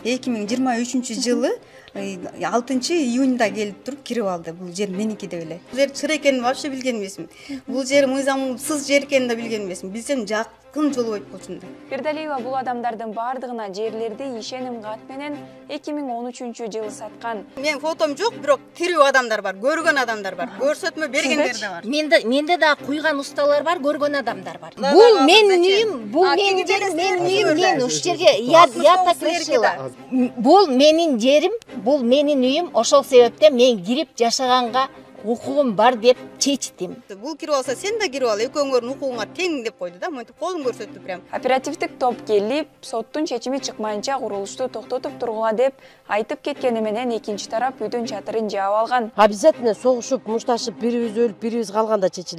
Эки миң жыйырма үчүнчү жылы 6-июнда келип туруп кирип алды. Бул жер меники деп эле. Бул жер чыр экенин вообще билген эмесмин. Бул жер мыйзамсыз жер экенин да билген эмесмин. Билсем жакын жолу болуп болчумда. Бердалиева бул адамдардын бардыгына жерлерди ишеним кат менен 2013 жылы саткан. Мен фотом жок, бирок тирүү адамдар бар, көргөн адамдар бар, көрсөтмө бергендер да бар. Менде да куйган усталар бар, көргөн адамдар бар. Бул менин үйүм, бул менин жерим, мен ушул жерге я так решила. Бул менин жерим, бул менин үйүм, ошол себептен мен кирип жашаганга укугум бар деп чечтим. Бул кирип алса, сен да кирип ал, экөөңөрдүн укугуңар тең деп койду да, монтип колун көрсөттү прям. Оперативдик топ келип, соттун чечими чыкмайынча курулушту токтотуп тургула деп айтып кеткени менен экинчи тарап үйдүн чатырын жаап алган. Обязательно согушуп, мушташып, бирибиз өлүп, бирибиз калганда чечилет.